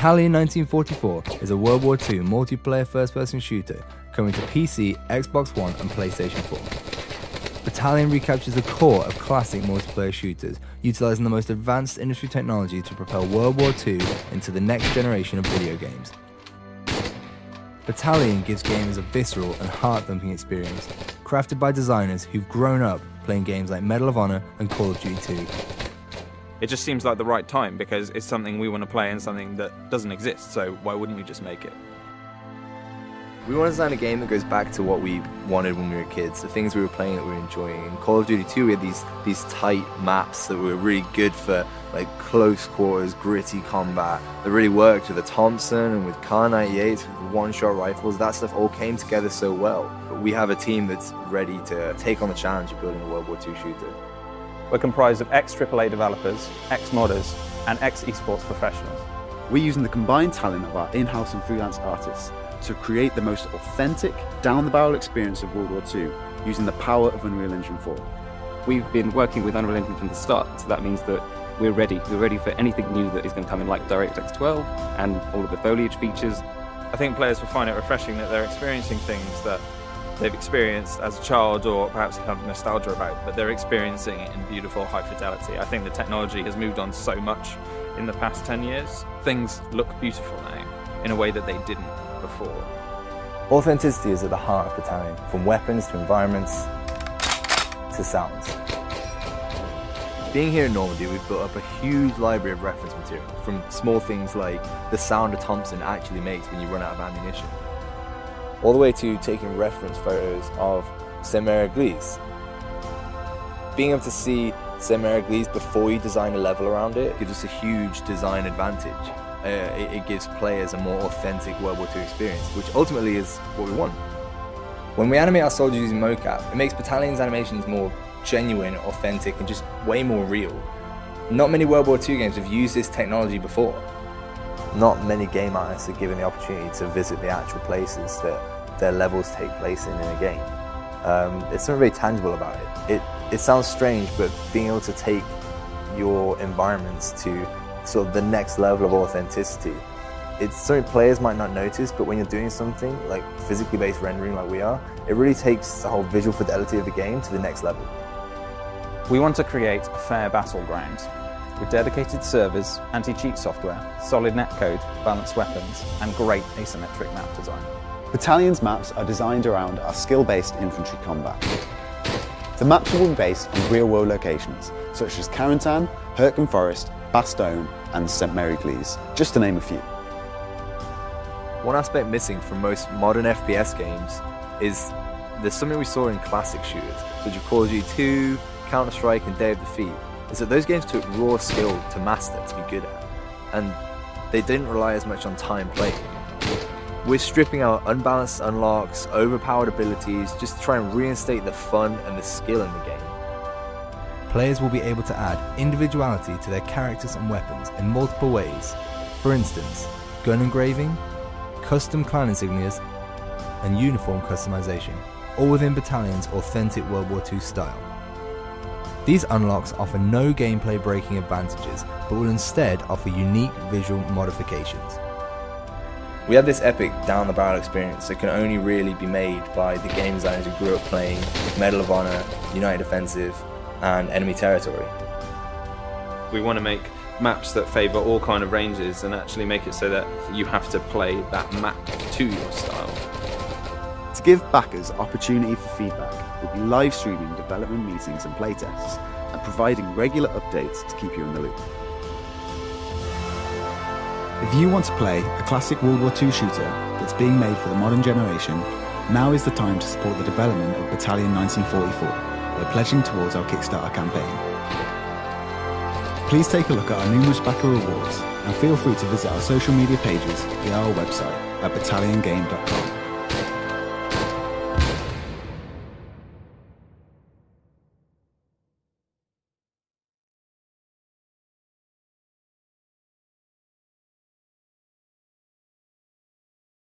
Battalion 1944 is a World War II multiplayer first-person shooter coming to PC, Xbox One and PlayStation 4. Battalion recaptures the core of classic multiplayer shooters, utilising the most advanced industry technology to propel World War II into the next generation of video games. Battalion gives gamers a visceral and heart-thumping experience, crafted by designers who've grown up playing games like Medal of Honor and Call of Duty 2. It just seems like the right time because it's something we want to play and something that doesn't exist, so why wouldn't we just make it? We want to design a game that goes back to what we wanted when we were kids, the things we were playing that we were enjoying. In Call of Duty 2 we had these tight maps that were really good for like close quarters, gritty combat, that really worked with the Thompson and with Kar 98s, with one-shot rifles. That stuff all came together so well. But we have a team that's ready to take on the challenge of building a World War II shooter. We're comprised of ex-AAA developers, ex-modders, and ex-esports professionals. We're using the combined talent of our in-house and freelance artists to create the most authentic, down-the-barrel experience of World War II using the power of Unreal Engine 4. We've been working with Unreal Engine from the start, so that means that we're ready. We're ready for anything new that is going to come in, like DirectX 12 and all of the foliage features. I think players will find it refreshing that they're experiencing things that they've experienced as a child or perhaps have nostalgia about, but they're experiencing it in beautiful high fidelity. I think the technology has moved on so much in the past 10 years. Things look beautiful now in a way that they didn't before. Authenticity is at the heart of Battalion, from weapons to environments to sounds. Being here in Normandy, we've built up a huge library of reference material, from small things like the sound a Thompson actually makes when you run out of ammunition, all the way to taking reference photos of Saint-Mère-Église. Being able to see Saint-Mère-Église before you design a level around it gives us a huge design advantage. It gives players a more authentic World War II experience, which ultimately is what we want. When we animate our soldiers using mocap, it makes Battalion's animations more genuine, authentic, and just way more real. Not many World War II games have used this technology before. Not many game artists are given the opportunity to visit the actual places that their levels take place in a game. It's something very tangible about it. It sounds strange, but being able to take your environments to sort of the next level of authenticity, it's something players might not notice, but when you're doing something like physically based rendering like we are, it really takes the whole visual fidelity of the game to the next level. We want to create a fair battleground with dedicated servers, anti-cheat software, solid netcode, balanced weapons, and great asymmetric map design. Battalion's maps are designed around our skill-based infantry combat. The maps will be based on real-world locations, such as Carentan, Hurtgen Forest, Bastogne, and Saint-Mère-Église, just to name a few. One aspect missing from most modern FPS games is there's something we saw in classic shooters, such as Call of Duty 2, Counter-Strike, and Day of Defeat, is that those games took raw skill to master, to be good at, and they didn't rely as much on time playing. We're stripping out unbalanced unlocks, overpowered abilities, just to try and reinstate the fun and the skill in the game. Players will be able to add individuality to their characters and weapons in multiple ways. For instance, gun engraving, custom clan insignias, and uniform customization, all within Battalion's authentic World War II style. These unlocks offer no gameplay breaking advantages, but will instead offer unique visual modifications. We have this epic down-the-barrel experience that can only really be made by the game designers who grew up playing Medal of Honor, United Offensive, and Enemy Territory. We want to make maps that favour all kind of ranges and actually make it so that you have to play that map to your style. To give backers opportunity for feedback, we'll be live streaming development meetings and playtests, and providing regular updates to keep you in the loop. If you want to play a classic World War II shooter that's being made for the modern generation, now is the time to support the development of Battalion 1944 by pledging towards our Kickstarter campaign. Please take a look at our numerous backer rewards and feel free to visit our social media pages via our website at battalionGame.com.